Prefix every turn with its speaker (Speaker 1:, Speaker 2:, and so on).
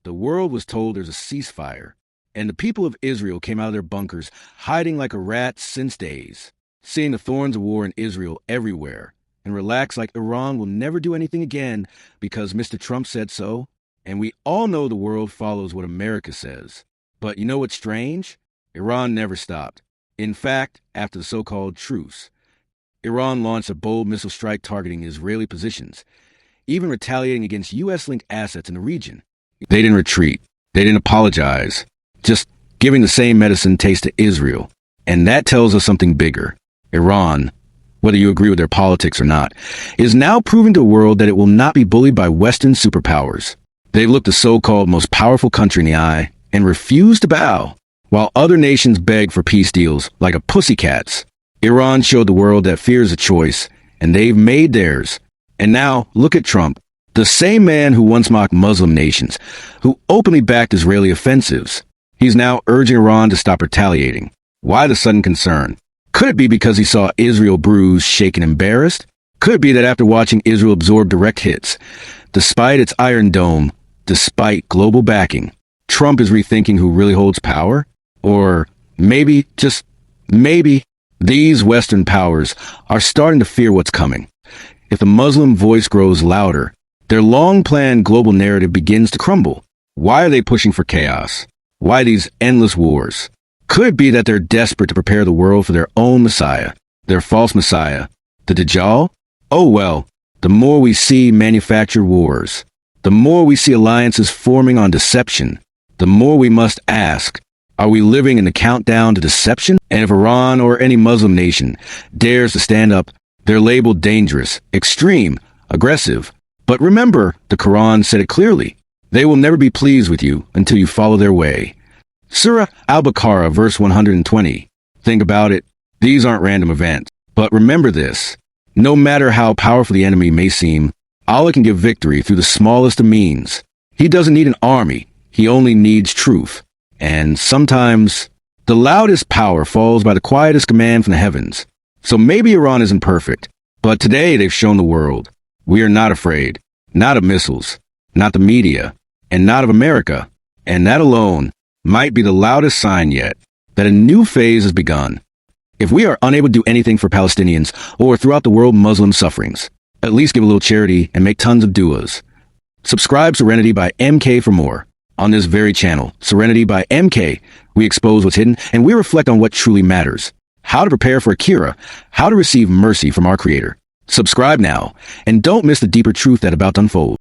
Speaker 1: the world was told there's a ceasefire, and the people of Israel came out of their bunkers, hiding like a rat since days, seeing the thorns of war in Israel everywhere, and relax like Iran will never do anything again because Mr. Trump said so, and we all know the world follows what America says. But you know what's strange? Iran never stopped. In fact, after the so-called truce, Iran launched a bold missile strike targeting Israeli positions, even retaliating against U.S.-linked assets in the region. They didn't retreat. They didn't apologize. Just giving the same medicine taste to Israel. And that tells us something bigger. Iran, whether you agree with their politics or not, is now proving to the world that it will not be bullied by Western superpowers. They've looked the so-called most powerful country in the eye and refused to bow, while other nations beg for peace deals like a pussycats. Iran showed the world that fear is a choice, and they've made theirs. And now, look at Trump, the same man who once mocked Muslim nations, who openly backed Israeli offensives. He's now urging Iran to stop retaliating. Why the sudden concern? Could it be because he saw Israel bruised, shaken, embarrassed? Could it be that after watching Israel absorb direct hits, despite its Iron Dome, despite global backing, Trump is rethinking who really holds power? Or maybe, just maybe, these Western powers are starting to fear what's coming. If the Muslim voice grows louder, their long-planned global narrative begins to crumble. Why are they pushing for chaos? Why these endless wars? Could it be that they're desperate to prepare the world for their own Messiah, their false Messiah, the Dajjal? Oh well, the more we see manufactured wars, the more we see alliances forming on deception, the more we must ask, are we living in the countdown to deception? And if Iran or any Muslim nation dares to stand up, they're labeled dangerous, extreme, aggressive. But remember, the Quran said it clearly. They will never be pleased with you until you follow their way. Surah Al-Baqarah, verse 120. Think about it. These aren't random events. But remember this. No matter how powerful the enemy may seem, Allah can give victory through the smallest of means. He doesn't need an army. He only needs truth. And sometimes, the loudest power falls by the quietest command from the heavens. So maybe Iran isn't perfect, but today they've shown the world. We are not afraid, not of missiles, not the media, and not of America. And that alone might be the loudest sign yet that a new phase has begun. If we are unable to do anything for Palestinians or throughout the world Muslim sufferings, at least give a little charity and make tons of du'as. Subscribe Serenity by MK for more. On this very channel, Serenity by MK, we expose what's hidden and we reflect on what truly matters. How to prepare for Akira, how to receive mercy from our Creator. Subscribe now, and don't miss the deeper truth that's about to unfold.